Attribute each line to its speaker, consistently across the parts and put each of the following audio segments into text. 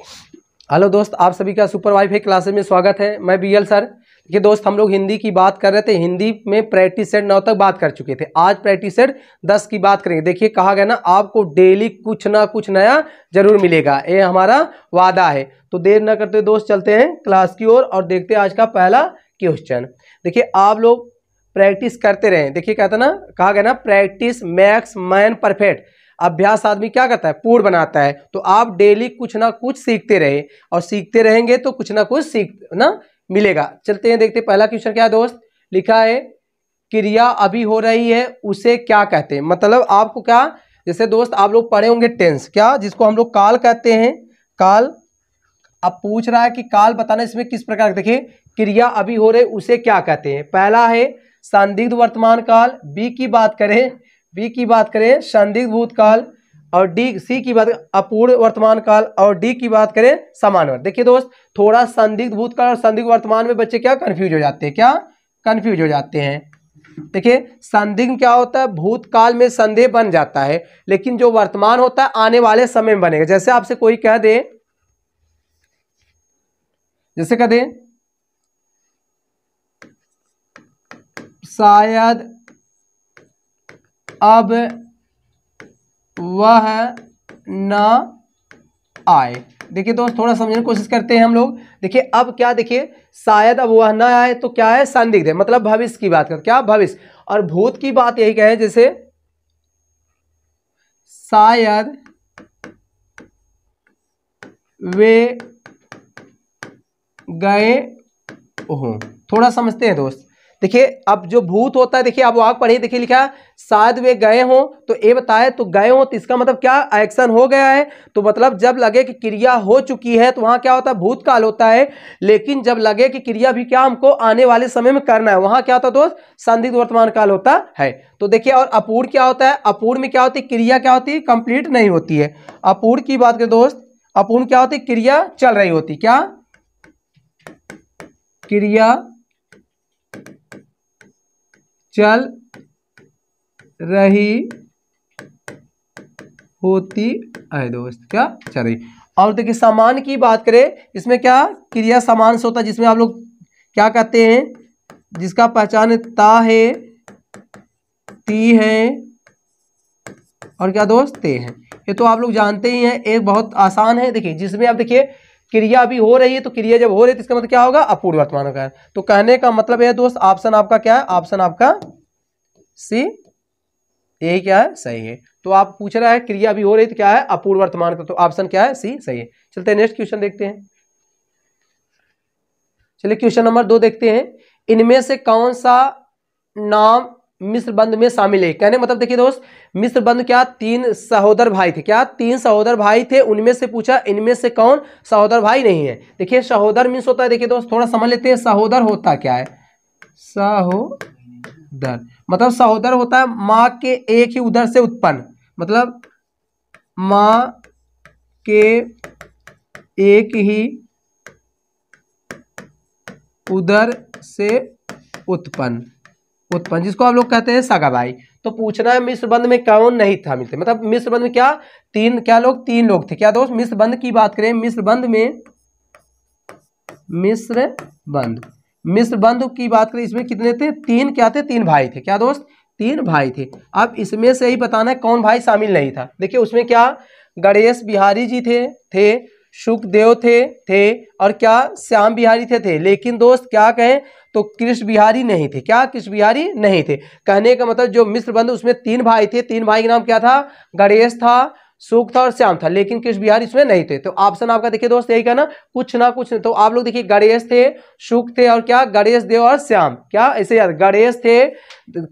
Speaker 1: Hello दोस्त, आप सभी का सुपर वाईफाई क्लासेस में स्वागत है। मैं बीएल सर। देखिए दोस्त, हम लोग हिंदी की बात कर रहे थे। हिंदी में प्रैक्टिस सेट 9 तक बात कर चुके थे। आज प्रैक्टिस सेट 10 की बात करेंगे। देखिए कहा गया ना, आपको डेली कुछ ना कुछ नया जरूर मिलेगा, ये हमारा वादा है। तो देर न करते दोस्त, चलते हैं क्लास की ओर और देखते हैं आज का पहला क्वेश्चन। देखिए आप लोग प्रैक्टिस करते रहें। देखिए कहता ना, कहा गया ना, प्रैक्टिस मैक्स मैन परफेक्ट। अभ्यास आदमी क्या करता है, पूर्ण बनाता है। तो आप डेली कुछ ना कुछ सीखते रहे और सीखते रहेंगे तो कुछ ना कुछ सीख ना मिलेगा। चलते हैं, देखते पहला क्वेश्चन क्या है दोस्त। लिखा है क्रिया अभी हो रही है उसे क्या कहते हैं। मतलब आपको क्या, जैसे दोस्त आप लोग पढ़े होंगे टेंस, क्या जिसको हम लोग काल कहते हैं, काल। अब पूछ रहा है कि काल बताना इसमें किस प्रकार। देखिए क्रिया अभी हो रही उसे क्या कहते हैं। पहला है संदिग्ध वर्तमान काल, बी की बात करें संदिग्ध भूतकाल, और सी की बात अपूर्ण वर्तमान काल, और डी की बात करें समानवर्त। देखिए दोस्त, थोड़ा संदिग्ध भूतकाल और संदिग्ध वर्तमान में बच्चे क्या कंफ्यूज हो जाते हैं, क्या कंफ्यूज हो जाते हैं। देखिए संदिग्ध क्या होता है, भूतकाल में संदेह बन जाता है, लेकिन जो वर्तमान होता है आने वाले समय में बनेगा। जैसे आपसे कोई कह दे, जैसे कह दे शायद अब वह न आए। देखिए दोस्त, थोड़ा समझने की कोशिश करते हैं हम लोग। देखिए अब क्या, देखिए शायद अब वह न आए तो क्या है, संदिग्ध है, मतलब भविष्य की बात कर, क्या भविष्य। और भूत की बात यही कहे, जैसे शायद वे गए हो। थोड़ा समझते हैं दोस्त। देखिए अब जो भूत होता है, देखिए आप वहां पढ़िए, देखिए लिखा है शायद वे गए हो, तो ये बताए तो गए हो, तो इसका मतलब क्या, एक्शन हो गया है। तो मतलब जब लगे कि क्रिया हो चुकी है तो वहां क्या होता है, भूतकाल होता है। लेकिन जब लगे कि क्रिया भी क्या हमको आने वाले समय में करना है, वहां क्या होता है दोस्त, संदिग्ध वर्तमान काल होता है। तो देखिए, और अपूर्ण क्या होता है, अपूर्ण में क्या होती है, क्रिया क्या होती है, कंप्लीट नहीं होती है। अपूर्ण की बात करें दोस्त, अपूर्ण क्या होती है, क्रिया चल रही होती, क्या क्रिया चल रही होती है दोस्त, क्या चल रही। और देखिए समान की बात करें, इसमें क्या क्रिया समान से होता है, जिसमें आप लोग क्या कहते हैं, जिसका पहचान ता है, ती है, और क्या दोस्त ते है। ये तो आप लोग जानते ही हैं, एक बहुत आसान है। देखिए जिसमें आप देखिए क्रिया अभी हो रही है, तो क्रिया जब हो रही है तो इसका मतलब क्या होगा, अपूर्ण वर्तमान होगा। तो कहने का मतलब है दोस्त, ऑप्शन आपका क्या है, ऑप्शन आपका सी, यही क्या है, सही है। तो आप पूछ रहा है क्रिया अभी हो रही तो क्या है, अपूर्ण वर्तमान का, तो ऑप्शन क्या है, सी सही है। चलते हैं नेक्स्ट क्वेश्चन देखते हैं। चलिए क्वेश्चन नंबर 2 देखते हैं। इनमें से कौन सा नाम मिस्र बंद में शामिल है। कहने मतलब देखिए दोस्त, मिस्र बंद क्या, 3 सहोदर भाई थे, क्या 3 सहोदर भाई थे, उनमें से पूछा इनमें से कौन सहोदर भाई नहीं है। देखिए सहोदर मीन्स होता है, देखिए दोस्त थोड़ा समझ लेते हैं, सहोदर होता क्या है, सहोदर मतलब सहोदर होता है माँ के एक ही उदर से उत्पन्न, मतलब माँ के एक ही उदर से उत्पन्न, जिसको आप लोग कहते हैं सगा भाई। तो पूछना है मिस्र बंद में कौन नहीं था मिलते, मतलब मिस्र बंद में क्या तीन लोग थे, क्या दोस्त। मिस्र बंद की बात करें, मिस्र बंद की बात करें, इसमें कितने थे, 3 क्या थे, 3 भाई थे, क्या दोस्त, 3 भाई थे। अब इसमें से ही बताना है कौन भाई शामिल नहीं था। देखिए उसमें क्या, गणेश बिहारी जी थे सुखदेव थे और क्या श्याम बिहारी थे। लेकिन दोस्त क्या कहें, तो कृष्ण बिहारी नहीं थे, क्या कृष्ण बिहारी नहीं थे। कहने का मतलब जो मिस्र बंद उसमें 3 भाई थे, 3 भाई के नाम क्या था, गणेश था, सुख था और श्याम था, लेकिन कृष्ण बिहारी इसमें नहीं थे। तो ऑप्शन आपका देखिए दोस्त यही कहना, कुछ ना कुछ। तो आप लोग देखिए गणेश थे, सुख थे, और क्या गणेश देव और श्याम, क्या ऐसे याद, गणेश थे,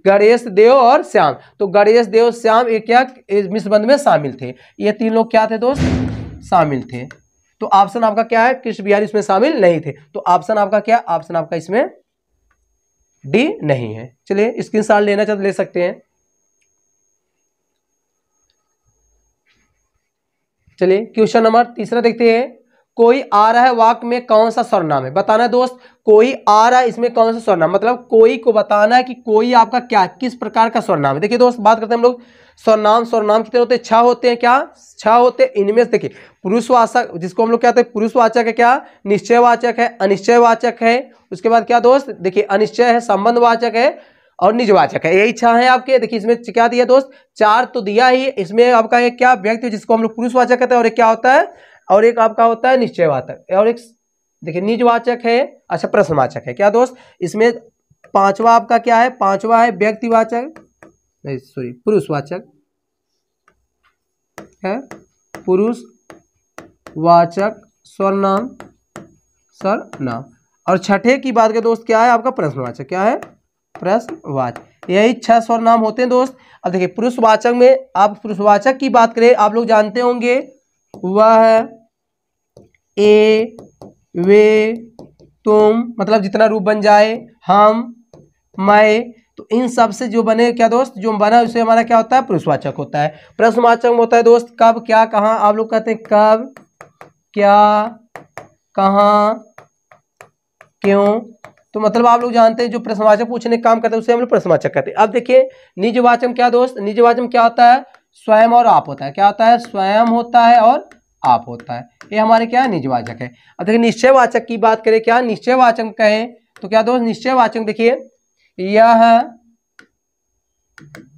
Speaker 1: गणेश देव और श्याम। तो गणेश देव श्याम ये क्या मिस्र बंद में शामिल थे, ये 3 लोग क्या थे दोस्त, शामिल थे। तो ऑप्शन आपका क्या है, कृष्ण बिहारी इसमें शामिल नहीं थे। तो ऑप्शन आपका क्या, ऑप्शन आपका इसमें डी नहीं है। चलिए स्क्रीनशॉट लेना चाहते ले सकते हैं। चलिए क्वेश्चन नंबर 3 देखते हैं। कोई आ रहा है वाक्य में कौन सा सर्वनाम है, बताना है दोस्त। कोई आ रहा है, इसमें कौन सा सर्वनाम, मतलब कोई को बताना है कि कोई आपका क्या किस प्रकार का सर्वनाम है। देखिए दोस्त, बात करते हैं हम लोग सर्वनाम। सर्वनाम कितने होते हैं? 6 होते हैं। क्या 6 होते हैं? इनमें से देखिए पुरुषवाचक, जिसको हम लोग कहते हैं पुरुषवाचक है, क्या निश्चयवाचक है, अनिश्चयवाचक है। उसके बाद क्या दोस्त, देखिए अनिश्चय है, संबंधवाचक है और निजवाचक है। यही 6 है आपके। देखिए इसमें क्या दिया दोस्त, 4 तो दिया ही। इसमें आपका एक क्या व्यक्ति जिसको हम लोग पुरुषवाचक कहते हैं, और एक क्या होता है, और एक आपका होता है निश्चयवाचक, और एक देखिए निजवाचक है, अच्छा प्रश्नवाचक है। क्या दोस्त, इसमें 5वां आपका क्या है, 5वां है व्यक्तिवाचक, सॉरी पुरुषवाचक है, पुरुषवाचक सर्वनाम, सर्वनाम। और छठे की बात के दोस्त क्या है आपका प्रश्नवाचक, क्या है प्रश्नवाचक। यही 6 सर्वनाम होते हैं दोस्त। अब देखिए पुरुषवाचक में, आप पुरुषवाचक की बात करें, आप लोग जानते होंगे वह, ए, वे, तुम, मतलब जितना रूप बन जाए, हम, मैं, तो इन सब से जो बने क्या दोस्त, जो बना उसे हमारा क्या होता है, पुरुषवाचक होता है। प्रश्नवाचक में होता है दोस्त कब, क्या, कहाँ। आप लोग कहते हैं कब, क्या, कहाँ, क्यों। तो मतलब आप लोग जानते हैं जो प्रश्नवाचक पूछने का काम करते हैं उसे हम लोग प्रश्नवाचक कहते हैं। अब देखिए निजवाचक क्या दोस्त, निजवाचक क्या होता है, स्वयं और आप होता है। क्या होता है, स्वयं होता है और आप होता है। ये हमारे क्या है, निजवाचक है। अब देखिए निश्चयवाचक की बात करें, क्या निश्चयवाचक कहें तो क्या दोस्त, निश्चयवाचक देखिए यह,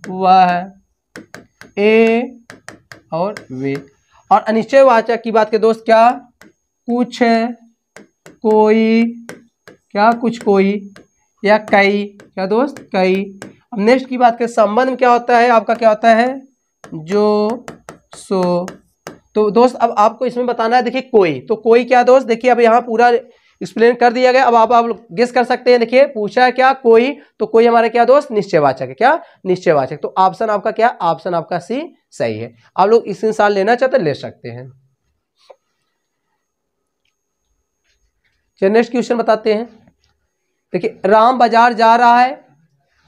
Speaker 1: वह, ए और वे। और अनिश्चयवाचक की बात करें दोस्त, क्या कुछ, कोई, क्या कुछ, कोई या कई। क्या दोस्त, कई। अब नेक्स्ट की बात करें संबंध में, क्या होता है आपका, क्या होता है जो, सो। तो दोस्त अब आपको इसमें बताना है, देखिए कोई, तो कोई क्या दोस्त, देखिए अब यहाँ पूरा एक्सप्लेन कर दिया गया। अब आप गेस कर सकते हैं। देखिए पूछा है क्या कोई, तो कोई हमारा क्या दोस्त निश्चयवाचक है। क्या निश्चयवाचक, तो ऑप्शन आपका क्या, ऑप्शन आपका सी सही है। आप लोग इस साल लेना चाहते ले सकते हैं। चलिए नेक्स्ट क्वेश्चन बताते हैं। देखिए राम बाजार जा रहा है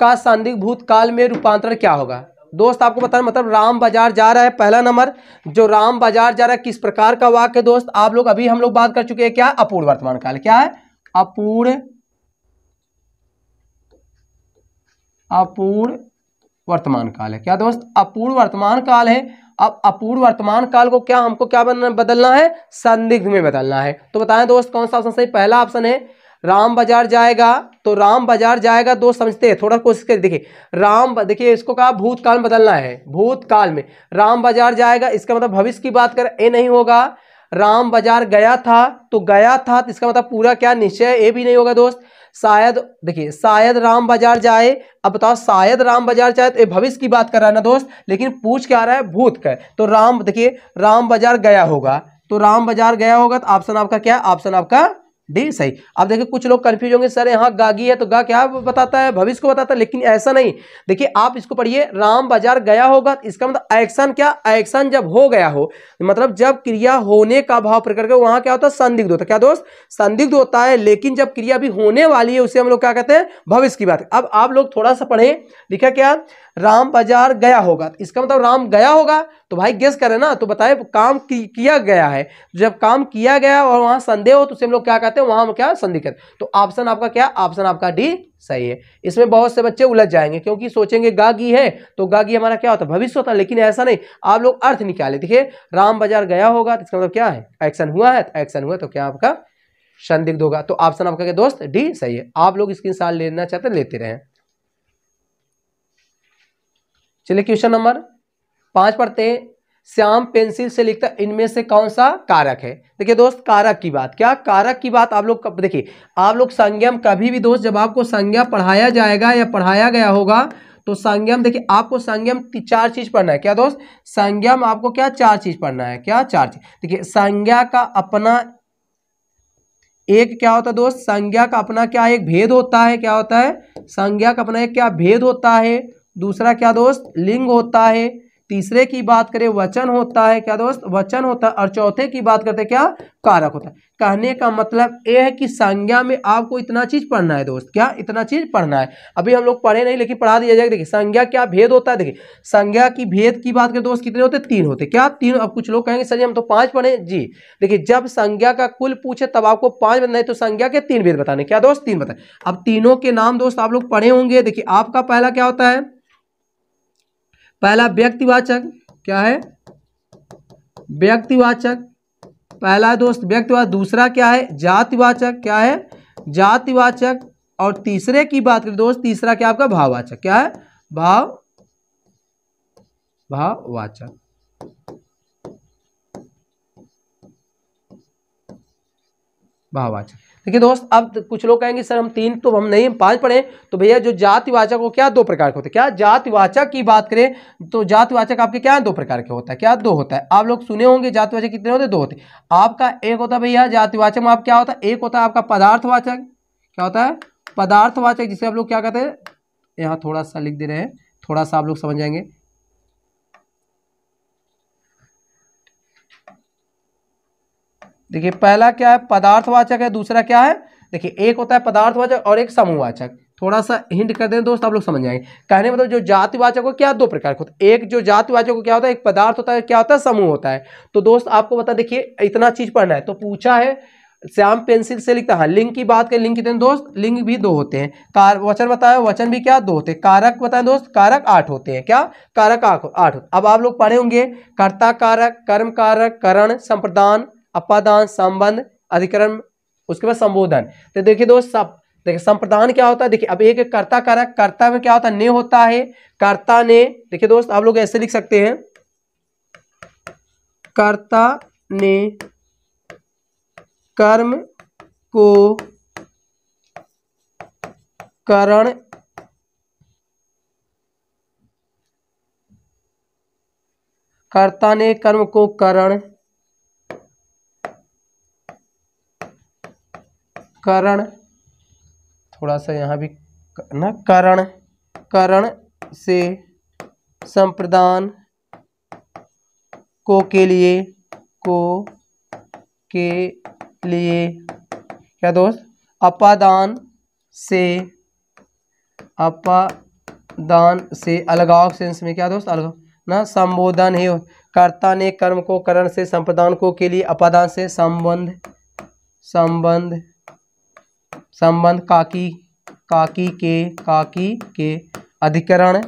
Speaker 1: का संदिग्ध भूतकाल में रूपांतरण क्या होगा। दोस्त आपको बताना, मतलब राम बाजार जा रहा है, पहला नंबर जो राम बाजार जा रहा है किस प्रकार का वाक्य है दोस्त। आप लोग अभी हम लोग बात कर चुके हैं, क्या अपूर्ण वर्तमान काल। क्या है, अपूर्ण वर्तमान काल है। क्या दोस्त, अपूर्ण वर्तमान काल है। अब अपूर्ण वर्तमान काल को क्या हमको क्या बदलना है, संदिग्ध में बदलना है। तो बताएं दोस्त कौन सा ऑप्शन सही। पहला ऑप्शन है राम बाजार जाएगा, तो राम बाजार जाएगा दोस्त समझते हैं, थोड़ा कोशिश करिए। देखिए राम, देखिए इसको कहा भूतकाल में बदलना है, भूतकाल में राम बाजार जाएगा, इसका मतलब भविष्य की बात करें ए नहीं होगा। राम बाजार गया था, तो गया था तो इसका मतलब पूरा क्या निश्चय ए भी नहीं होगा दोस्त। शायद, देखिए शायद राम बाजार जाए। अब बताओ शायद राम बाजार जाए, तो ये भविष्य की बात कर रहा है ना दोस्त, लेकिन पूछ क्या रहा है, भूत का। तो राम, देखिए राम बाजार गया होगा, तो राम बाजार गया होगा, तो ऑप्शन आपका क्या, ऑप्शन आपका डी सही। अब देखिए कुछ लोग कंफ्यूज होंगे, सर यहाँ गागी है तो गा क्या बताता है, भविष्य को बताता है, लेकिन ऐसा नहीं। देखिए आप इसको पढ़िए, राम बाजार गया होगा, इसका मतलब एक्शन, क्या एक्शन जब हो गया हो, मतलब जब क्रिया होने का भाव प्रकट कर, वहां क्या होता है, संदिग्ध होता है। क्या दोस्त, संदिग्ध होता है, लेकिन जब क्रिया भी होने वाली है उसे हम लोग क्या कहते हैं, भविष्य की बात। अब आप लोग थोड़ा सा पढ़े, लिखा क्या राम बाजार गया होगा, इसका मतलब राम गया होगा, तो भाई गेस करें ना, तो बताए काम किया गया है। जब काम किया गया और वहां संदेह हो तो उसे हम लोग क्या कहते हैं, वहां क्या संदिग्ध। तो ऑप्शन आपका क्या, ऑप्शन आपका डी सही है। इसमें बहुत से बच्चे उलझ जाएंगे क्योंकि सोचेंगे गागी है तो गागी हमारा क्या होता है, भविष्य होता है, लेकिन ऐसा नहीं। आप लोग अर्थ निकाले, देखिए राम बाजार गया होगा तो इसका मतलब क्या है, एक्शन हुआ है, तो एक्शन हुआ तो क्या आपका संदिग्ध होगा। तो ऑप्शन आपका क्या दोस्त डी सही है। आप लोग इसकी साल लेना चाहते लेते रहे। चलिए क्वेश्चन नंबर 5 पढ़ते हैं। श्याम पेंसिल से लिखता है, इनमें से कौन सा कारक है। देखिए दोस्त कारक की बात, क्या कारक की बात आप लोग देखिए, आप लोग संज्ञम कभी भी दोस्त जब आपको संज्ञा पढ़ाया जाएगा या पढ़ाया गया होगा तो संज्ञम, देखिए आपको संज्ञम 4 चीज पढ़ना है। क्या दोस्त, संज्ञम आपको क्या 4 चीज पढ़ना है। क्या 4 चीज, देखिए संज्ञा का अपना एक क्या होता है दोस्त, संज्ञा का अपना क्या एक भेद होता है। क्या होता है, संज्ञा का अपना एक क्या भेद होता है। दूसरा क्या दोस्त लिंग होता है। तीसरे की बात करें वचन होता है क्या दोस्त, वचन होता है, और चौथे की बात करते हैं क्या, कारक होता है। कहने का मतलब यह है कि संज्ञा में आपको इतना चीज पढ़ना है दोस्त, क्या इतना चीज पढ़ना है। अभी हम लोग पढ़े नहीं लेकिन पढ़ा दिया जाएगा। देखिए संज्ञा क्या भेद होता है, देखिए संज्ञा की भेद की बात करें दोस्त कितने होते हैं, 3 होते हैं, क्या 3। अब कुछ लोग कहेंगे सर जी हम तो 5 पढ़े जी। देखिए जब संज्ञा का कुल पूछे तब आपको 5 बताना है, तो संज्ञा के 3 भेद बताने, क्या दोस्त 3 बताए। अब तीनों के नाम दोस्त आप लोग पढ़े होंगे। देखिए आपका पहला क्या होता है, पहला व्यक्तिवाचक, क्या है व्यक्तिवाचक, पहला दोस्त व्यक्तिवाचक। दूसरा क्या है जातिवाचक, क्या है जातिवाचक। और तीसरे की बात करें दोस्त, तीसरा क्या आपका भाववाचक, क्या है भाववाचक। भाववाचक। देखिए दोस्त अब कुछ लोग कहेंगे सर हम 3 तो हम नहीं 5 पढ़े, तो भैया जो जातिवाचक हो क्या 2 प्रकार के होते हैं, क्या जातिवाचक की बात करें तो जातिवाचक आपके क्या 2 प्रकार के होता है, क्या 2 होता है। आप लोग सुने होंगे जातिवाचक कितने होते हैं, 2 होते हैं। आपका एक होता है भैया जातिवाचक में आप क्या होता है, एक होता है आपका पदार्थवाचक, क्या होता है पदार्थवाचक, जिसे आप लोग क्या कहते हैं, यहाँ थोड़ा सा लिख दे रहे हैं, थोड़ा सा आप लोग समझ जाएंगे। देखिए पहला क्या है पदार्थवाचक है, दूसरा क्या है, देखिए एक होता है पदार्थवाचक और एक समूहवाचक। थोड़ा सा हिंट कर दें दोस्त आप लोग समझ जाएंगे। कहने मतलब जो जातिवाचक हो क्या 2 प्रकार के होते हैं, एक जो जातिवाचक हो क्या होता है, एक पदार्थ होता है, क्या होता है समूह होता है। तो दोस्त आपको बता देखिए इतना चीज पढ़ना है। तो पूछा है श्याम पेंसिल से लिखता है। लिंग की बात करें, लिंग कितने दोस्त, लिंग भी 2 होते हैं। वचन बताया, वचन भी क्या 2 होते हैं। कारक बताएं दोस्त, कारक 8 होते हैं, क्या कारक 8। अब आप लोग पढ़े होंगे कर्ता कारक, कर्म कारक, करण, संप्रदान, अपादान, संबंध, अधिकरण, उसके बाद संबोधन। तो देखिए दोस्त सब देखिए संप्रदान क्या होता है, देखिए अब एक कर्ता कारक, कर्ता में क्या होता है ने होता है, कर्ता ने। देखिए दोस्त आप लोग ऐसे लिख सकते हैं कर्ता ने कर्म को करण कर्ता ने कर्म को करण थोड़ा सा यहाँ भी ना करण से संप्रदान को के लिए क्या दोस्त अपादान से अलगाव सेंस में क्या दोस्त अलगाव ना संबोधन है। कर्ता ने कर्म को करण से संप्रदान को के लिए, अपादान से संबंध काकी के अधिकरण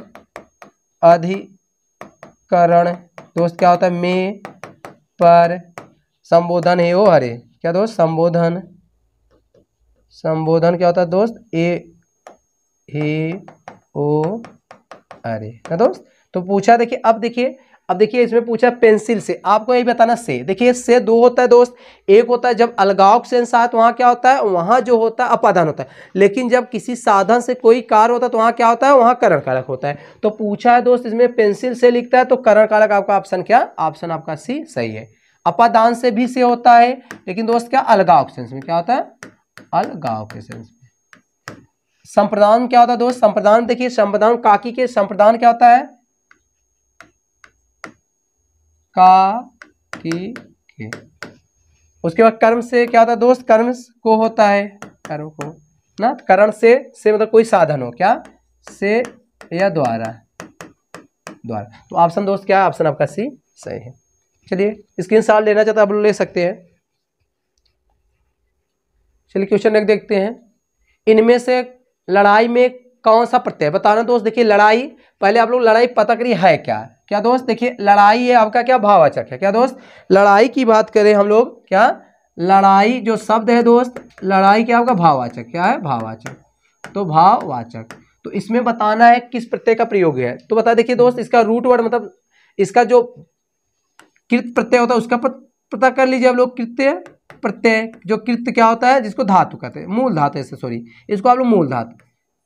Speaker 1: दोस्त क्या होता है में पर संबोधन है ओ अरे, क्या दोस्त संबोधन क्या होता है दोस्त ओ अरे, क्या दोस्त। तो पूछा देखिए अब देखिए इसमें पूछा पेंसिल से, आपको यही बताना से। देखिए से 2 होता है दोस्त, एक होता है जब अलगाव से साथ वहां क्या होता है, वहां जो होता है अपादान होता है, लेकिन जब किसी साधन से कोई कार्य होता है तो वहां क्या होता है, वहां करण कारक होता है। तो पूछा है दोस्त इसमें पेंसिल से लिखता है तो करण कारक आपका ऑप्शन क्या, ऑप्शन आपका सी सही है। अपादान से भी से होता है लेकिन दोस्त क्या अलगाव सेंस में, क्या होता है अलगाव के सेंस में। संप्रदान क्या होता है दोस्त, संप्रदान देखिए संप्रदान काकी के संप्रदान क्या होता है काकी के। उसके बाद कर्म से क्या होता है दोस्त, कर्म को होता है कर्म को ना, करण से मतलब कोई साधन हो, क्या से या द्वारा। तो ऑप्शन दोस्त क्या है, ऑप्शन आपका सी सही है। चलिए स्क्रीनशॉट लेना चाहते आप लोग ले सकते हैं। चलिए क्वेश्चन एक देखते हैं। इनमें से लड़ाई में कौन सा प्रत्यय बताना दोस्त। देखिए लड़ाई, पहले आप लोग लड़ाई पता करिए है क्या दोस्त। देखिए लड़ाई है आपका क्या भाववाचक है, क्या दोस्त लड़ाई की बात करें हम लोग, क्या लड़ाई जो शब्द है दोस्त, लड़ाई क्या आपका भाववाचक, क्या है भाववाचक, तो भाववाचक। तो इसमें बताना है किस प्रत्यय का प्रयोग है। तो बता देखिए दोस्त इसका रूट वर्ड मतलब इसका जो कृत प्रत्यय होता है उसका पता कर लीजिए आप लोग। कृत्य प्रत्यय जो कृत्य क्या होता है जिसको धातु कहते हैं, मूल धातु ऐसे सॉरी, इसको आप लोग मूल धातु।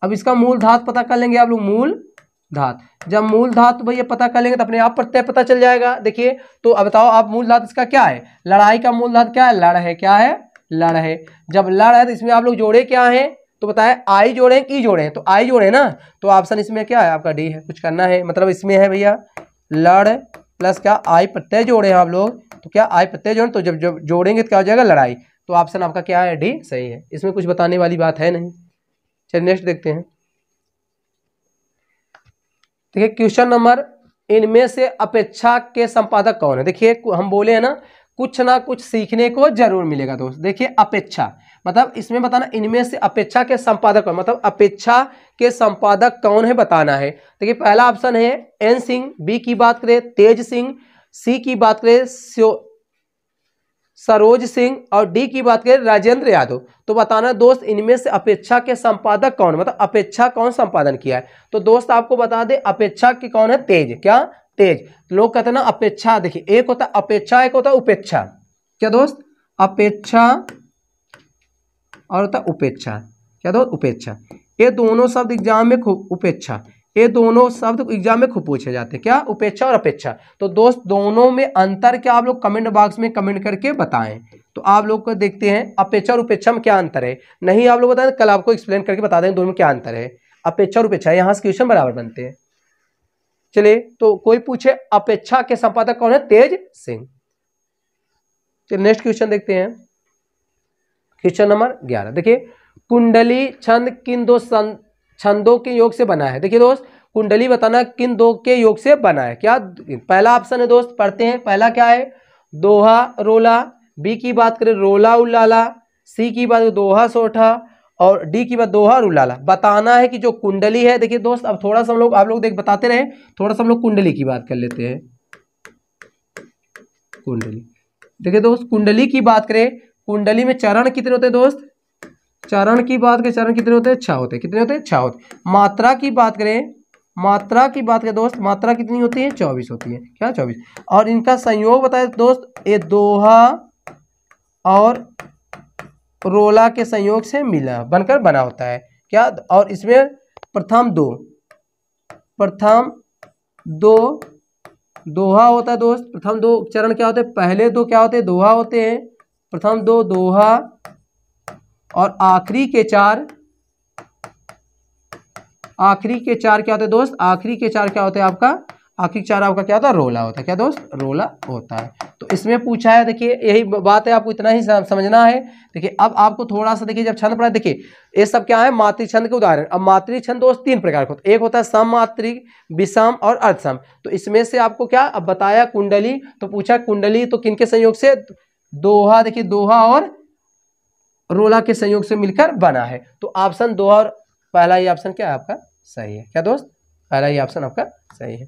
Speaker 1: अब इसका मूल धातु पता कर लेंगे आप लोग, मूल धातु। जब मूल धातु भैया पता कर लेंगे तो अपने आप प्रत्यय पता चल जाएगा। देखिए तो अब बताओ आप मूल धातु इसका क्या है, लड़ाई का मूल धातु क्या है, लड़ है, क्या है लड़ है। जब लड़ है तो इसमें आप लोग जोड़े क्या है, तो बताए आई जोड़े की जोड़े, तो आई जोड़े ना, तो ऑप्शन इसमें क्या है आपका डी है। कुछ करना है मतलब इसमें है भैया लड़ प्लस क्या आई प्रत्यय जोड़े हैं आप लोग, तो क्या आई प्रत्यय जोड़े, तो जब जोड़ेंगे तो क्या हो जाएगा लड़ाई। तो ऑप्शन आपका क्या है डी सही है, इसमें कुछ बताने वाली बात है नहीं। चलिए नेक्स्ट देखते हैं। देखिए क्वेश्चन नंबर, इनमें से अपेक्षा के संपादक कौन है। देखिए हम बोले हैं ना कुछ ना कुछ सीखने को जरूर मिलेगा दोस्त। देखिए अपेक्षा मतलब इसमें बताना इनमें से अपेक्षा के संपादक कौन, मतलब अपेक्षा के संपादक कौन है बताना है। देखिए पहला ऑप्शन है एन सिंह, बी की बात करें तेज सिंह, सी की बात करें सरोज सिंह और डी की बात करें राजेंद्र यादव। तो बताना दोस्त इनमें से अपेक्षा के संपादक कौन, मतलब अपेक्षा कौन संपादन किया है। तो दोस्त आपको बता दे अपेक्षा की कौन है तेज, क्या तेज। लोग कहते हैं ना अपेक्षा, देखिए एक होता है अपेक्षा एक होता है उपेक्षा, क्या दोस्त अपेक्षा और होता है उपेक्षा, क्या दोस्त उपेक्षा। ये दोनों शब्द एग्जाम में खूब उपेक्षा, ये दोनों शब्द एग्जाम में खूब पूछे जाते हैं, क्या उपेक्षा और अपेक्षा। तो दोस्त दोनों में अंतर क्या आप लोग कमेंट बॉक्स में कमेंट करके बताएं। तो आप लोग को देखते हैं अपेक्षा और उपेक्षा में क्या अंतर है, नहीं आप लोग बताएं कल आपको एक्सप्लेन करके बता दें दोनों में क्या अंतर है। अपेक्षा और उपेक्षा यहाँ से क्वेश्चन बराबर बनते हैं। चलिए तो कोई पूछे अपेक्षा के संपादक कौन है, तेज सिंह। चलिए नेक्स्ट क्वेश्चन देखते हैं। क्वेश्चन नंबर 11 देखिए कुंडली छंद किन दो छंदों के योग से बना है। देखिए दोस्त कुंडली बताना किन दो के योग से बना है, क्या पहला ऑप्शन है दोस्त पढ़ते हैं, पहला क्या है दोहा रोला, बी की बात करें रोला उल्लाला, सी की बात दोहा सोठा और डी की बात दोहा रुलाला। बताना है कि जो कुंडली है, देखिए दोस्त अब थोड़ा सा हम लोग आप लोग देख बताते रहे, थोड़ा सा हम लोग कुंडली की बात कर लेते हैं। कुंडली देखिए दोस्त कुंडली की बात करें, कुंडली में चरण कितने होते हैं दोस्त, चरण की बात करें चरण कितने होते हैं 6 होते हैं, कितने होते हैं 6 होते। मात्रा की बात करें, मात्रा की बात करें दोस्त मात्रा कितनी होती है 24 होती है, क्या 24। और इनका संयोग बताए दोस्त ये दोहा और रोला के संयोग से मिला बनकर बना होता है, क्या। और इसमें प्रथम दो दोहा होता है दोस्त, प्रथम दो चरण क्या होते हैं, पहले दो क्या होते हैं दोहा होते हैं, प्रथम दो दोहा और आखिरी के चार क्या होते हैं दोस्त, आखिरी के चार क्या होते हैं आपका, आखिरी चार आपका क्या होता है रोला होता है, क्या दोस्त रोला होता है। तो इसमें पूछा है देखिए यही बात है, आपको इतना ही समझना है। देखिए अब आपको थोड़ा सा देखिए जब छंद पढ़ा देखिए ये सब क्या है मातृछंद के उदाहरण। अब मातृछंद दोस्त 3 प्रकार के होते हैं, एक होता है सममात्रिक, विषम और अर्धसम। तो इसमें से आपको क्या अब बताया कुंडली, तो पूछा कुंडली तो किनके संयोग से, दोहा, देखिए दोहा और रोला के संयोग से मिलकर बना है। तो ऑप्शन दोहा और पहला ही ऑप्शन क्या है आपका सही है, क्या दोस्त पहला ही ऑप्शन आपका सही है।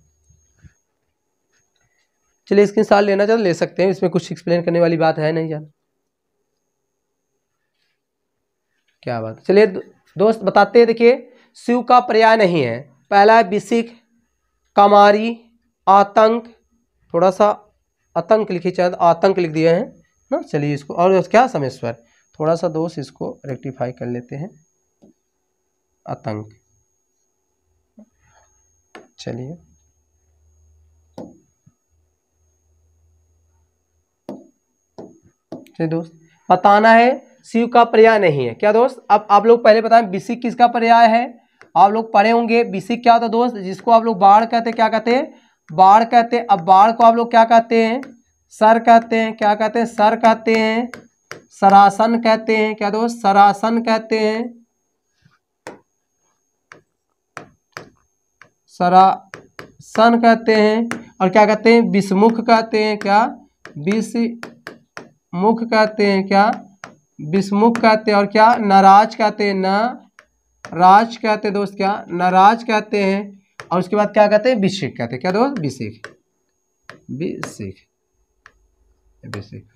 Speaker 1: चलिए इसके साथ लेना चाहते ले सकते हैं, इसमें कुछ एक्सप्लेन करने वाली बात है नहीं जान, क्या बात। चलिए दोस्त बताते हैं, देखिए शिव का पर्याय नहीं है, पहला है बिसिक, कमारी, आतंक, थोड़ा सा आतंक लिखिए चाहे आतंक लिख दिए हैं ना। चलिए इसको और क्या समेश्वर, थोड़ा सा दोस्त इसको रेक्टिफाई कर लेते हैं, आतंक। चलिए दोस्त बताना है शिव का पर्याय नहीं है, क्या दोस्त। अब आप लोग पहले बताएं बिसिक किसका पर्याय है, आप लोग पढ़े होंगे बिसिक क्या होता है दोस्त, जिसको आप लोग बाढ़ कहते हैं, क्या कहते हैं बाढ़ कहते हैं। अब बाढ़ को आप लोग क्या कहते हैं सर कहते हैं, क्या कहते हैं सर कहते हैं, सरासन कहते हैं, क्या दोस्त सरासन कहते हैं, सरासन कहते हैं। और क्या कहते हैं विषमुख कहते हैं, क्या विषमुख कहते हैं, क्या विषमुख कहते हैं। और क्या नाराज कहते हैं, नाराज कहते हैं दोस्त, क्या नाराज कहते हैं। और उसके बाद क्या कहते हैं विषिक कहते हैं, क्या दोस्त विषिक, विषिक।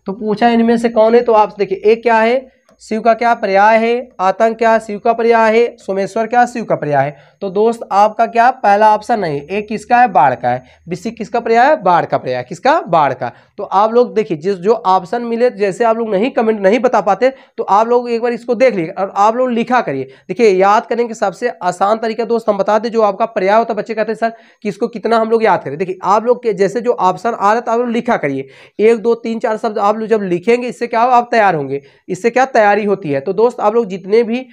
Speaker 1: तो पूछा इनमें से कौन है, तो आप देखिए एक क्या है शिव का क्या पर्याय है, आतंक क्या शिव का पर्याय है, सोमेश्वर क्या शिव का पर्याय है। तो दोस्त आपका क्या पहला ऑप्शन नहीं, एक किसका है बाढ़ का है, बिसिक किसका पर्याय है बाढ़ का पर्याय, किसका बाढ़ का। तो आप लोग देखिए जिस जो ऑप्शन मिले, जैसे आप लोग नहीं कमेंट नहीं बता पाते तो आप लोग एक बार इसको देख लीजिए और आप लोग लिखा करिए। देखिए याद करने के सबसे आसान तरीका दोस्त हम बता दें, जो आपका पर्याय होता है बच्चे कहते हैं सर कि इसको कितना हम लोग याद करें। देखिए आप लोग के जैसे जो ऑप्शन आ रहा था आप लोग लिखा करिए, 1 2 3 4 शब्द आप लोग जब लिखेंगे इससे क्या आप तैयार होंगे, इससे क्या तैयारी होती है। तो दोस्त आप लोग जितने भी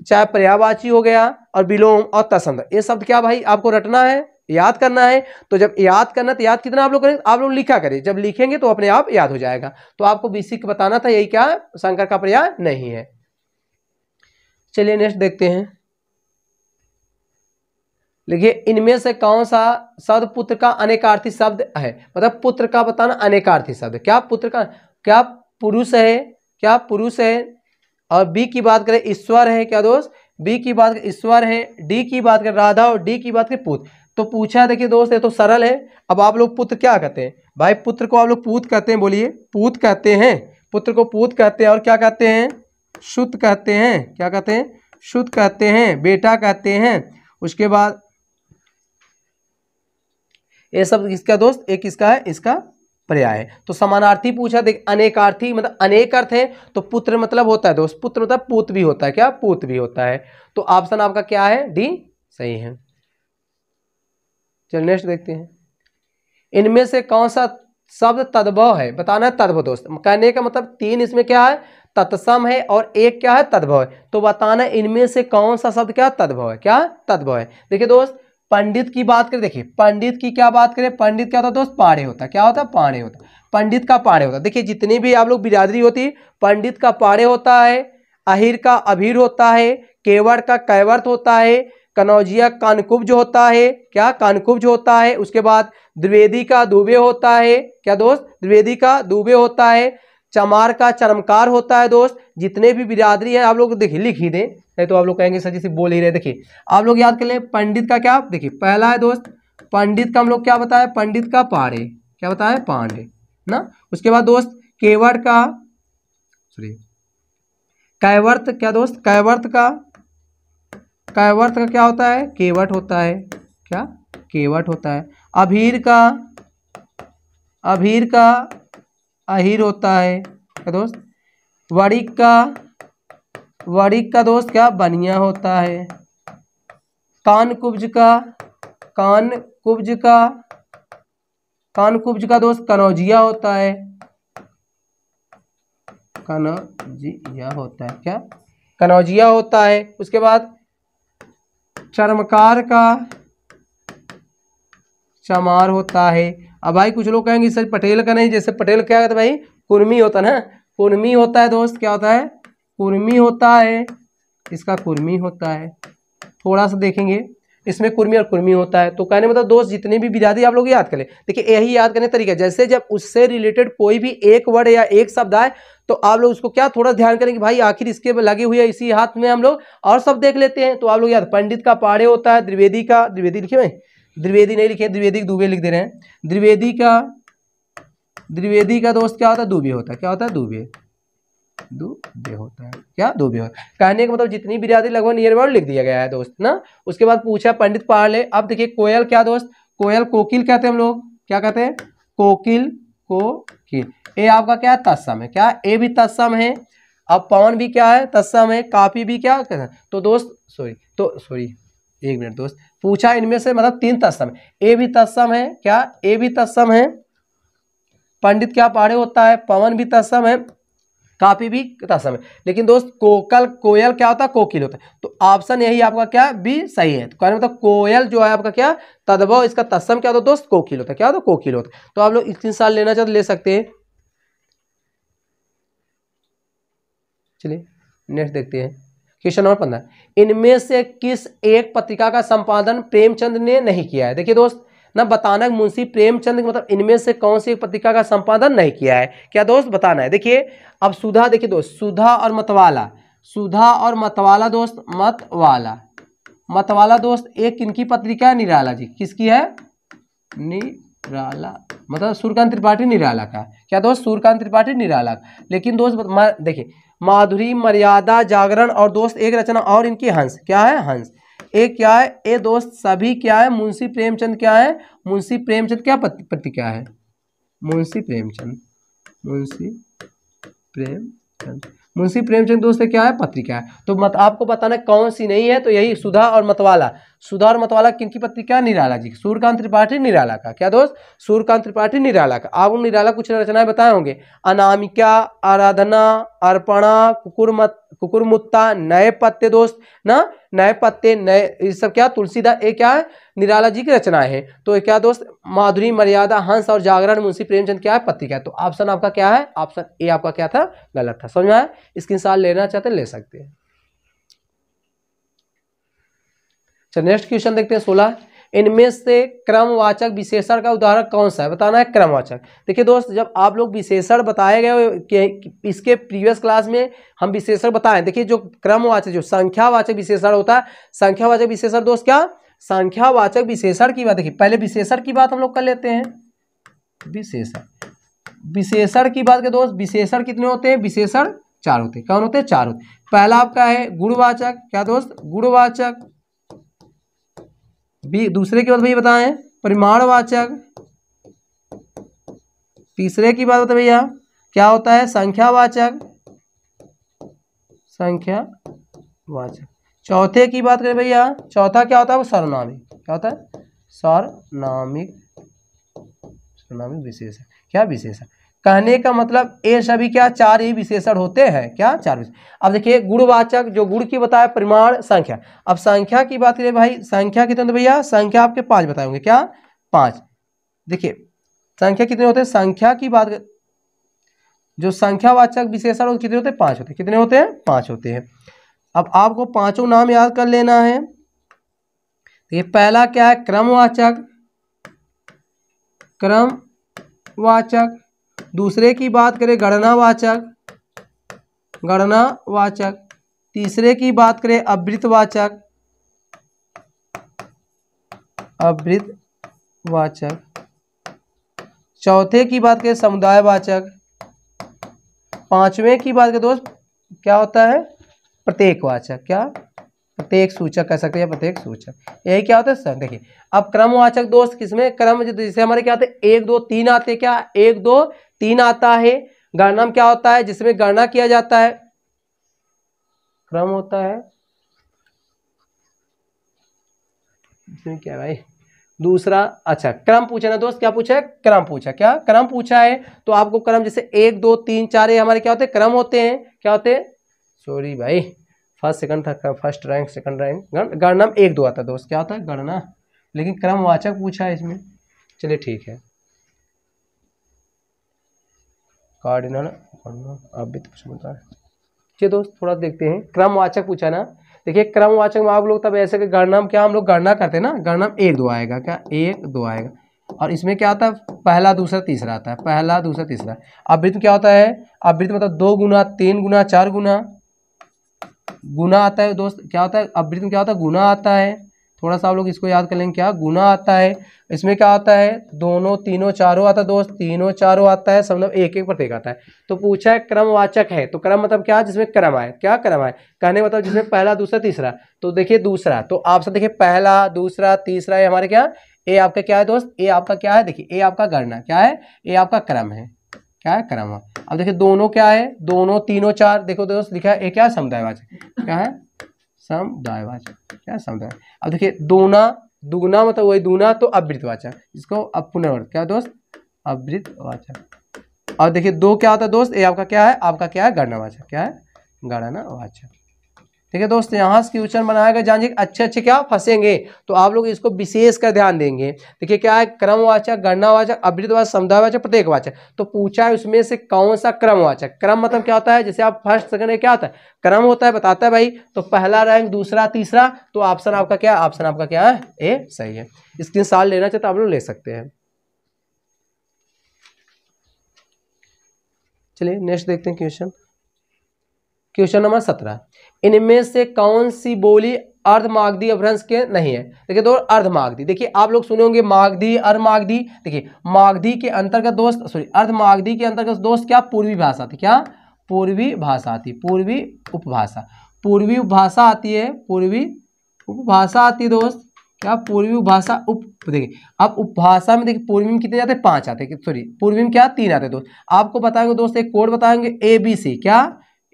Speaker 1: चाहे पर्यायवाची हो गया और विलोम और तत्सम, ये शब्द क्या भाई आपको रटना है, याद करना है। तो जब याद करना तो याद कितना आप लोग करें, आप लोग लिखा करें, जब लिखेंगे तो अपने आप याद हो जाएगा। तो आपको बेसिक बताना था, यही क्या है, शंकर का पर्याय नहीं है। चलिए नेक्स्ट देखते हैं। देखिए इनमें से कौन सा शब्द पुत्र का अनेकार्थी शब्द है, मतलब पुत्र का बताना अनेकार्थी शब्द, क्या पुत्र का, क्या पुरुष है, क्या पुरुष है। और बी की बात करें ईश्वर है, क्या दोस्त, बी की बात करें ईश्वर है, डी की बात करें राधा, और डी की बात करें पुत्र। तो पूछा देखिए दोस्त, ये तो सरल है। अब आप लोग पुत्र क्या कहते हैं भाई, पुत्र को आप लोग पूत कहते हैं, बोलिए पूत कहते हैं, पुत्र को पूत कहते हैं। और क्या कहते हैं, शुद्ध कहते हैं, क्या कहते हैं, शुद्ध कहते हैं, बेटा कहते हैं। उसके बाद ये सब किसका दोस्त, एक किसका है, इसका पर्याय है। तो समानार्थी पूछा, देख अनेकार्थी मतलब अनेक अर्थ है, तो पुत्र मतलब होता है दोस्त, पुत्र मतलब पूत भी होता है, क्या पूत भी होता है। तो ऑप्शन आपका क्या है, डी सही है। चलिए नेक्स्ट देखते हैं। इनमें से कौन सा शब्द तद्भव है, बताना है तद्भव दोस्त, कहने का मतलब तीन इसमें क्या है, तत्सम है, और एक क्या है तद्भव है। तो बताना इनमें से कौन सा शब्द क्या तद्भव है, क्या तद्भव है। देखिए दोस्त पंडित की बात करें, देखिए पंडित की क्या बात करें, पंडित क्या होता है दोस्त, पाड़े होता है, क्या होता है, पाड़े होता है, पंडित का पाड़े होता है। देखिए जितनी भी आप लोग बिरादरी होती है, पंडित का पाड़े होता है, अहिर का अभीर होता है, केवट का कैवर्त होता है, कनौजिया कानकुब्ज होता है, क्या कानकुब्ज होता है। उसके बाद द्विवेदी का दुबे होता है, क्या दोस्त, द्विवेदी का दुबे होता है, चमार का चरमकार होता है। दोस्त जितने भी बिरादरी है आप लोग देखिए लिख ही दें, नहीं तो आप लोग कहेंगे सर जी बोल ही रहे। देखिए आप लोग याद कर ले, पंडित का क्या, देखिए पहला है दोस्त पंडित का हम लोग क्या बताया, पंडित का पाड़े, क्या बताया, पांडे ना। उसके बाद दोस्त केवट का, सॉरी कैवर्त, क्या दोस्त, कैवर्त का, कैवर्त का क्या होता है, केवट होता है, क्या केवट होता है। अभीर का, अभीर का अहिर होता है, क्या दोस्त। वणिक का, वणिक का दोस्त क्या बनिया होता है। कानकुब्ज का, कानकुब्ज का, कानकुब्ज का दोस्त कनौजिया होता है, कनौजिया होता है, क्या कनौजिया होता है। उसके बाद चर्मकार का चमार होता है। अब भाई कुछ लोग कहेंगे सर पटेल का नहीं, जैसे पटेल क्या कहते भाई, कुर्मी होता है ना, कुर्मी होता है दोस्त, क्या होता है, कुर्मी होता है, इसका कुर्मी होता है। थोड़ा सा देखेंगे इसमें कुर्मी और कुर्मी होता है। तो कहने मतलब दोस्त जितने भी बिरादरी आप लोग याद करें, देखिए यही याद करने तरीका, जैसे जब उससे रिलेटेड कोई भी एक वर्ड या एक शब्द आए तो आप लोग उसको क्या थोड़ा ध्यान करेंगे, भाई आखिर इसके लगे हुए इसी हाथ में हम लोग और सब देख लेते हैं। तो आप लोग याद, पंडित का पाड़े होता है, द्विवेदी का, द्विवेदी लिखे भाई, द्विवेदी नहीं लिखे, द्विवेदी दुबे लिख दे रहे हैं। द्विवेदी का, द्विवेदी का दोस्त क्या होता है, दुबे होता है, क्या होता है, दुबे, दुबे होता है, क्या दुबे होता है। कहने का मतलब जितनी बिरादरी लगभग नियर अबाउट लिख दिया गया है दोस्त ना। उसके बाद पूछा पंडित पाड़े। अब देखिए कोयल क्या दोस्त, कोयल कोकिल कहते हैं हम लोग, क्या कहते हैं, कोकिल, कोकिल। ए आपका क्या है, तत्सम है, क्या ए भी तत्सम है। अब पवन भी क्या है, तत्सम है। काफी भी क्या कहते हैं। तो दोस्त सॉरी एक मिनट दोस्त, पूछा इनमें से मतलब तीन तत्सम है, ए भी तत्सम है, क्या ए भी तत्सम है। पंडित क्या पाड़े होता है, पवन भी तत्सम है, काफी भी तत्सम है। लेकिन दोस्त कोकल, कोयल क्या होता है, कोकिल होता है। तो ऑप्शन यही आपका क्या बी सही है। तो कहने मतलब कोयल जो है आपका क्या तद्भव, इसका तत्सम क्या होता है दोस्त, कोकिल होता है, क्या होता है, कोकिल होता है। तो आप लोग स्क्रीनशॉट लेना चाहते ले सकते हैं। चलिए नेक्स्ट देखते हैं क्वेश्चन नंबर 15। इनमें से किस एक पत्रिका का संपादन प्रेमचंद ने नहीं किया है। देखिए दोस्त ना बताना मुंशी प्रेमचंद मतलब इनमें से कौन सी एक पत्रिका का संपादन नहीं किया है, क्या दोस्त बताना है। देखिए अब सुधा, देखिए दोस्त सुधा और मतवाला, सुधा और मतवाला दोस्त, मतवाला, मतवाला दोस्त एक किनकी पत्रिका है, निराला जी, किसकी है, निराला मतलब सूर्यकांत त्रिपाठी निराला का, क्या दोस्त सूर्यकांत त्रिपाठी निराला। लेकिन दोस्त देखिए माधुरी, मर्यादा, जागरण और दोस्त एक रचना और इनकी हंस, क्या है, हंस। एक क्या है, ए दोस्त सभी क्या है, मुंशी प्रेमचंद क्या है, मुंशी प्रेमचंद क्या पत्रिका है, मुंशी प्रेमचंद, मुंशी प्रेमचंद, मुंशी प्रेमचंद दोस्त क्या है, पत्रिका है। तो मत आपको बताना कौन सी नहीं है, तो यही सुधा और मतवाला। सुधा और मतवाला किनकी पत्रिका, निराला जी, सूर्यकांत त्रिपाठी निराला का। क्या दोस्त, सूर्यकांत त्रिपाठी निराला का। आप निराला कुछ रचनाएं बताए होंगे, अनामिका, आराधना, अर्पणा, कुकुरमुत्ता, नए पत्ते दोस्त ना, नए पत्ते, नए, ये सब क्या तुलसीदास, ये क्या है, निराला जी की रचनाएं हैं। तो क्या दोस्त, माधुरी, मर्यादा, हंस और जागरण मुंशी प्रेमचंद क्या है, पत्रिका है। तो ऑप्शन आपका क्या है, ऑप्शन ए आपका क्या था, गलत था। समझ में आया? स्क्रीनशॉट लेना चाहते ले सकते हैं। चलिए नेक्स्ट क्वेश्चन देखते हैं 16। इनमें से क्रमवाचक विशेषण का उदाहरण कौन सा है, बताना है क्रमवाचक। देखिए दोस्त, जब आप लोग विशेषण बताए गए कि इसके प्रीवियस क्लास में हम विशेषण बताएं, देखिए जो क्रमवाचक, जो संख्यावाचक विशेषण होता है, संख्यावाचक विशेषण दोस्त क्या, संख्यावाचक विशेषण की बात, देखिए पहले विशेषण की बात हम लोग कर लेते हैं। विशेषण की बात के दोस्त, विशेषण कितने होते हैं, विशेषण 4 होते हैं। कौन होते हैं, 4 होते हैं। पहला आपका है गुणवाचक, क्या दोस्त, गुणवाचक। दूसरे की बात भैया बताएं, परिमाणवाचक। तीसरे की बात बताए भैया क्या होता है, संख्यावाचक, संख्यावाचक। चौथे की बात करें भैया, चौथा क्या होता है, वो सर्वनामिक। क्या होता है, सर्वनामिक, सर्वनामिक विशेषण। क्या विशेषण, कहने का मतलब ये सभी क्या 4 ही विशेषण होते हैं। क्या 4 विशेषण। अब देखिए गुणवाचक, जो गुण की बताया, परिमाण, संख्या। अब संख्या की बात करें भाई, संख्या कितने होते भैया, संख्या आपके 5 बताएंगे। क्या 5। देखिए संख्या कितने होते हैं, संख्या की बात, जो संख्यावाचक विशेषण कितने होते हैं, 5 होते हैं। कितने होते हैं, 5 होते हैं। अब आपको पांचों नाम याद कर लेना है। ये पहला क्या है, क्रमवाचक, क्रमवाचक। दूसरे की बात करें गणनावाचक, गणनावाचक। तीसरे की बात करें अवृतवाचक, अवृतवाचक। चौथे की बात करें समुदायवाचक। पांचवें की बात करें दोस्त क्या होता है, प्रत्येकवाचक। क्या, प्रत्येक सूचक कह सकते हैं, प्रत्येक सूचक। यही क्या होता है सर। देखिए अब क्रमवाचक दोस्त किसमें, क्रम जैसे हमारे क्या होते हैं, 1 2 3 आते हैं। क्या 1 2 3 आता है। गणना क्या होता है, जिसमें गणना किया जाता है, क्रम होता है। इसमें क्या है भाई, दूसरा, अच्छा क्रम पूछा ना दोस्त, क्या पूछा है, क्रम पूछा। क्या क्रम पूछा है, तो आपको क्रम जैसे 1 2 3 4 ये हमारे क्या होते हैं, क्रम होते हैं। क्या होते हैं, सॉरी भाई, फर्स्ट सेकंड था, फर्स्ट रैंक सेकंड रैंक, गणना 1 2 आता है दोस्त। क्या होता है, गणना, लेकिन क्रमवाचक पूछा है इसमें। चलिए ठीक है, कार्डिनल आप भी तो समझता है। चलिए दोस्त थोड़ा देखते हैं, क्रमवाचक पूछा ना। देखिए क्रमवाचक में आप लोग तब ऐसे कि गणना क्या हम लोग गणना करते हैं ना, गणना 1 2 आएगा। क्या 1 2 आएगा। और इसमें क्या आता है, पहला दूसरा तीसरा आता है, पहला दूसरा तीसरा। अवृत्त क्या होता है, अवृत्त मतलब 2 गुना 3 गुना 4 गुना, गुना आता है दोस्त। क्या होता है, अवृत्त में क्या होता है, गुना आता है। थोड़ा सा आप लोग इसको याद कर लेंगे, क्या गुना आता है। इसमें क्या आता है, दोनों तीनों चारों आता है दोस्त, तीनों चारों आता है, सब मतलब 1 1 प्रत्येक आता है। तो पूछा है क्रमवाचक है, तो क्रम मतलब क्या, जिसमें क्रम आए। क्या क्रम आए, कहने मतलब जिसमें पहला दूसरा तीसरा। तो देखिए दूसरा, तो आपसे देखिए पहला दूसरा तीसरा, ये हमारे क्या, ए आपका क्या है दोस्त, ए आपका क्या है, देखिए ए आपका गणना क्या है, ए आपका क्रम है। क्या है, क्रम है। अब देखिए दोनों क्या है, दोनों तीनों चार, देखो दोस्त लिखा है, ए क्या है, समुदायवाचक। क्या है, समुदायवाचक। क्या समुदाय। अब देखिए दूना, दुगुना मतलब वही दूना, तो अवृतवाचक। इसको अब पुनर्वर्त, क्या दोस्त, अवृतवाचक। और देखिए 2 क्या होता है दोस्त, ये आपका क्या है, आपका क्या है, गणनावाचक। क्या है, गणनावाचक। ठीक है दोस्त, यहाँ से क्वेश्चन बनाया गया, जानिए अच्छे अच्छे क्या फंसेंगे, तो आप लोग इसको विशेष कर ध्यान देंगे। देखिए क्या है, क्रमवाचक, गणनावाचक, अवृतवाचक, समुदायवाचक, प्रत्येकवाचक। तो पूछा है उसमें से कौन सा क्रमवाचक। क्रम मतलब क्या होता है, जैसे आप फर्स्ट सेकंड क्या होता है, क्रम होता है, बताता है भाई। तो पहला रैंक दूसरा तीसरा, तो ऑप्शन आपका क्या है, ऑप्शन आपका क्या है, ए सही है। स्क्रीनशॉट लेना चाहते आप लोग ले सकते हैं। चलिए नेक्स्ट देखते हैं क्वेश्चन। क्वेश्चन नंबर 17, इनमें से कौन सी बोली अर्धमागधी अपभ्रंश के नहीं है। देखिए दोस्त अर्धमागधी, देखिए आप लोग सुने होंगे मागधी, अर्धमागधी। देखिए मागधी के अंतर्गत दोस्त, सॉरी अर्धमागधी के अंतर्गत दोस्त क्या, पूर्वी भाषा आती। क्या, पूर्वी भाषा आती, पूर्वी उपभाषा। पूर्वी उपभाषा आती है, पूर्वी उपभाषा आती है दोस्त। क्या, पूर्वी उपभाषा उप, देखिए अब उपभाषा में देखिए पूर्वी में कितने आते हैं, 5 आते हैं, सॉरी पूर्वी में क्या 3 आते हैं दोस्त। आपको बताएंगे दोस्त, एक कोड बताएंगे ABC। क्या,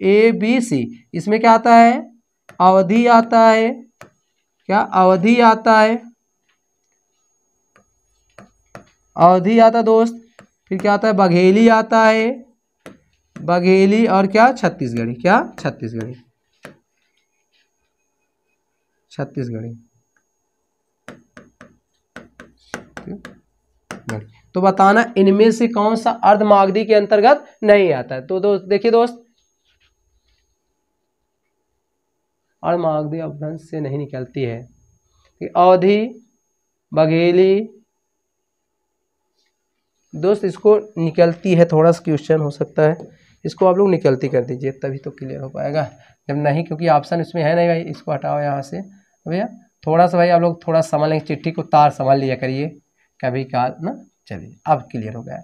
Speaker 1: ABC, इसमें क्या आता है, अवधि आता है, क्या अवधि आता है, अवधि आता है दोस्त। फिर क्या आता है, बघेली आता है, बघेली और क्या छत्तीसगढ़ी, क्या छत्तीसगढ़ी, छत्तीसगढ़ी। तो बताना इनमें से कौन सा अर्धमागधी के अंतर्गत नहीं आता है। तो दोस्त देखिए दोस्त, अर्धमागधी अपभ्रंश से नहीं निकलती है। अवधि, बघेली दोस्त इसको निकलती है, थोड़ा सा क्वेश्चन हो सकता है, इसको आप लोग निकलती कर दीजिए तभी तो क्लियर हो पाएगा। जब नहीं, क्योंकि ऑप्शन इसमें है नहीं भाई, इसको हटाओ यहाँ से भैया। थोड़ा सा भाई आप लोग थोड़ा समझ लेंगे, चिट्ठी को तार समझ लिया करिए कभी काल ना। चलिए अब क्लियर हो गया।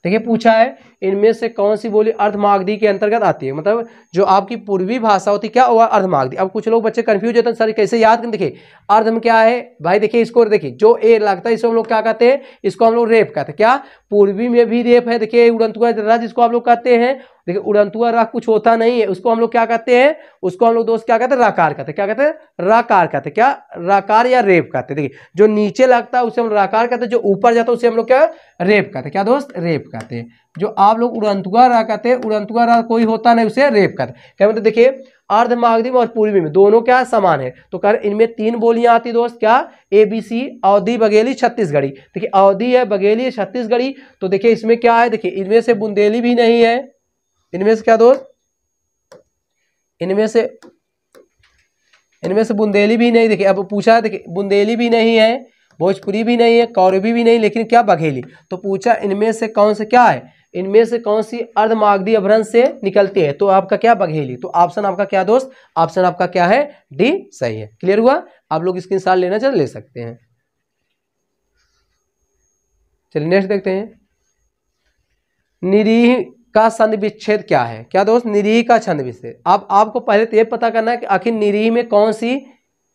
Speaker 1: देखिए पूछा है इनमें से कौन सी बोली अर्धमागधी के अंतर्गत आती है, मतलब जो आपकी पूर्वी भाषा होती है क्या हुआ, अर्धमागधी। अब कुछ लोग बच्चे कंफ्यूज होते हैं सर कैसे याद करें। देखिए अर्ध में क्या है भाई, देखिए इसको देखिए जो ए लगता है इसको हम लोग क्या कहते हैं, इसको हम लोग रेप कहते हैं। क्या पूर्वी में भी रेप है, देखिए उड़नतुआ रज जिसको आप लोग कहते हैं, देखिए उड़नतुआ रा कुछ होता नहीं है, उसको हम लोग क्या कहते हैं, उसको हम लोग दोस्त क्या कहते हैं, राकार कहते हैं। क्या कहते हैं, राकार कहते हैं, क्या राकार या रेप कहते हैं। देखिए जो नीचे लगता है उसे हम राकार कहते हैं, जो ऊपर जाता है उसे हम लोग क्या रेप कहते हैं, क्या दोस्त रेप कहते हैं। जो आप लोग उड़नतुआ रा कहते हैं, उड़नतुआ रा कोई होता नहीं उसे रेप कहते हैं। क्या मतलब देखिए अर्धमागधी में और पूर्वी में दोनों क्या समान है। तो कर इनमें 3 बोलियां आती दोस्त, क्या ABC, अवधि, बघेली, छत्तीसगढ़ी। देखिए अवधि है, बघेली है, छत्तीसगढ़ी। तो देखिए इसमें क्या है, देखिए इनमें से बुंदेली भी नहीं है, इनमें से क्या दोस्त, इनमें से बुंदेली भी नहीं। देखिए अब पूछा है, देखिए बुंदेली भी नहीं है, भोजपुरी भी नहीं है, कौरवी भी नहीं, लेकिन क्या बघेली। तो पूछा इनमें से कौन से क्या है, इनमें से कौन सी अर्धमागधी अपभ्रंश से निकलती है। तो आपका क्या बघेली। तो ऑप्शन आपका क्या दोस्त, ऑप्शन आपका क्या है, डी सही है। क्लियर हुआ। आप लोग स्क्रीनशॉट लेना चाहे ले सकते हैं। चलिए नेक्स्ट देखते हैं, निरीह का छंद विच्छेद क्या है। क्या दोस्त, निरीह का छंद विच्छेद। अब आपको पहले तो ये पता करना है कि आखिर निरीह में कौन सी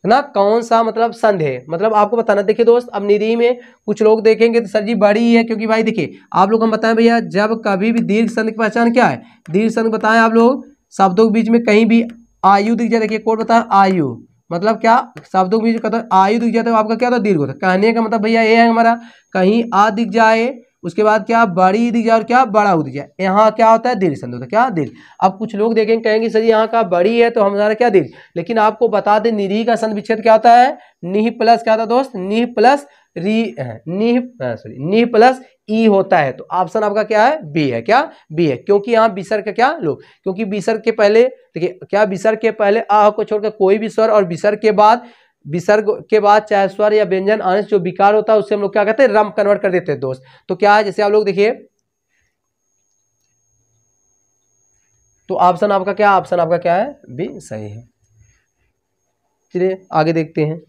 Speaker 1: ना कौन सा मतलब संध है, मतलब आपको बताना। देखिए दोस्त अब निरीह में कुछ लोग देखेंगे तो सर जी बड़ी है, क्योंकि भाई देखिए आप लोग हम बताएं भैया, जब कभी भी दीर्घ संध की पहचान क्या है, दीर्घ संध बताएं आप लोग, शब्दों के बीच में कहीं भी आयु दिख जाए। देखिए कोड बताएं आयु, मतलब क्या शब्दों के बीच में आयु दिख जाए तो आपका क्या होता है, दीर्घ होता है। कहने का मतलब भैया ये है हमारा, कहीं आ दिख जाए उसके बाद क्या बड़ी दिख जाए और क्या बड़ा दिख जाए, यहाँ क्या होता है दीर्घ संध होता है, क्या दीर्घ। अब कुछ लोग देखेंगे कहेंगे सर यहाँ का बड़ी है तो हमारा क्या दीर्घ, लेकिन आपको बता दें निरीह का संध विच्छेद क्या होता है, निह प्लस क्या होता है दोस्त, निह प्लस निह प्लस ई होता है। तो ऑप्शन आपका क्या है, बी है, क्या बी है। क्योंकि यहाँ विसर्ग का क्या लोग, क्योंकि विसर्ग के पहले देखिए क्या, विसर्ग के पहले आ को छोड़कर कोई भी स्वर, और विसर्ग के बाद चाहे स्वर या व्यंजन आने से जो विकार होता है उससे हम लोग क्या कहते हैं, रम कन्वर्ट कर देते हैं दोस्त। तो क्या है, जैसे आप लोग देखिए, तो ऑप्शन आपका क्या, ऑप्शन आपका क्या है, बी सही है। चलिए आगे देखते हैं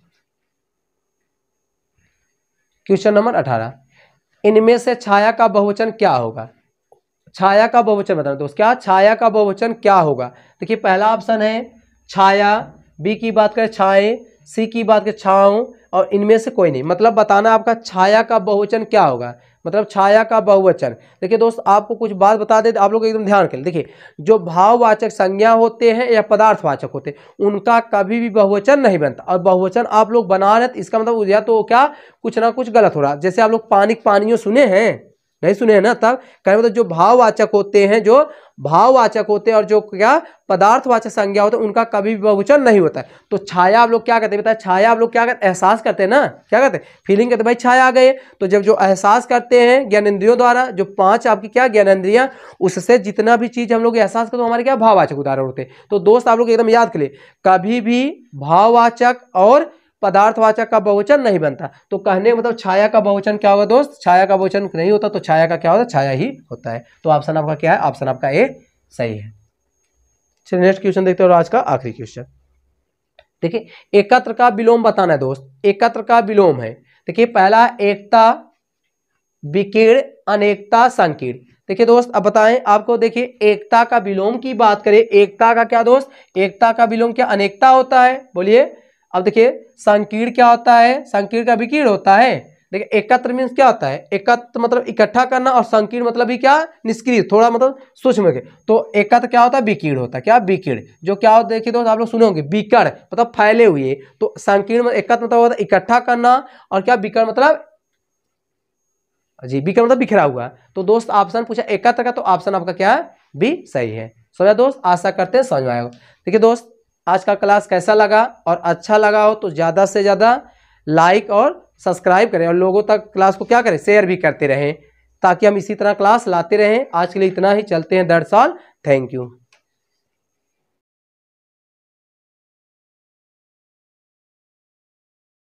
Speaker 1: क्वेश्चन नंबर 18, इनमें से छाया का बहुवचन क्या होगा। छाया का बहुवचन बताना दोस्त, क्या छाया का बहुवचन क्या होगा। देखिए पहला ऑप्शन है छाया, बी की बात करें छाए, सी की बात करें छाओ, और इनमें से कोई नहीं। मतलब बताना आपका छाया का बहुवचन क्या होगा, मतलब छाया का बहुवचन। देखिए दोस्त आपको कुछ बात बता दे, आप लोग एकदम ध्यान करें। देखिए जो भाववाचक संज्ञा होते हैं या पदार्थवाचक होते हैं उनका कभी भी बहुवचन नहीं बनता, और बहुवचन आप लोग बना रहे तो इसका मतलब या तो क्या कुछ ना कुछ गलत हो रहा। जैसे आप लोग पानी पानियों सुने हैं, नहीं सुने हैं ना, तब कहने मतलब जो भाववाचक होते हैं, जो भाववाचक होते हैं और जो क्या पदार्थवाचक संज्ञा होते हैं उनका कभी भी बहुवचन नहीं होता है। तो छाया आप लोग क्या कहते हैं, बताए छाया आप लोग क्या कहते हैं, एहसास करते हैं ना, क्या कहते हैं, फीलिंग करते हैं, भाई छाया आ गए। तो जब जो एहसास करते हैं ज्ञानेंद्रियों द्वारा, जो 5 आपकी क्या ज्ञानेंद्रियां, उससे जितना भी चीज हम लोग एहसास करते हैं हमारे क्या भाववाचक उदाहरण होते हैं। तो दोस्त आप लोग एकदम याद कर ले, कभी भी भाववाचक और पदार्थवाचक का बहुवचन नहीं बनता। तो कहने मतलब छाया का बहुवचन क्या होगा दोस्त, छाया का बहुवचन नहीं होता, तो छाया का क्या होता है, छाया ही होता है। तो ऑप्शन आपका क्या है, ऑप्शन आपका ए सही है। चलिए नेक्स्ट क्वेश्चन देखते हैं, और आज का आखिरी क्वेश्चन देखिए, एकत्र का विलोम बताना है दोस्त। एकत्र का विलोम है, देखिए पहला एकता, विकीर्ण, अनेकता, संकीर्ण। देखिए दोस्त अब बताएं आपको, देखिए एकता का विलोम की बात करें, एकता का क्या दोस्त, एकता का विलोम क्या अनेकता होता है, बोलिए। अब देखिए संकीर्ण क्या होता है, संकीर्ण का विकीर्ण होता है। देखिए एकत्र मीन्स क्या होता है, एकत्र मतलब इकट्ठा करना, और संकीर्ण मतलब भी क्या, निष्क्रिय, थोड़ा मतलब सूक्ष्म के। तो एकत्र क्या होता है, विकीर्ण होता है, क्या विकीर्ण, जो क्या होता है देखिए दोस्त आप लोग सुने होंगे, विकर्ण मतलब फैले हुए, तो संकीर्ण एकत्र मतलब होता है इकट्ठा करना, और क्या विकर्ण मतलब जी विकर्ण मतलब बिखरा हुआ। तो दोस्त ऑप्शन पूछा एकत्र का, तो ऑप्शन आपका क्या है, बी सही है। समझा दोस्त, आशा करते हैं समझ में आएगा। देखिए दोस्त आज का क्लास कैसा लगा, और अच्छा लगा हो तो ज़्यादा से ज़्यादा लाइक और सब्सक्राइब करें, और लोगों तक क्लास को क्या करें, शेयर भी करते रहें, ताकि हम इसी तरह क्लास लाते रहें। आज के लिए इतना ही, चलते हैं, दैट्स ऑल, थैंक यू।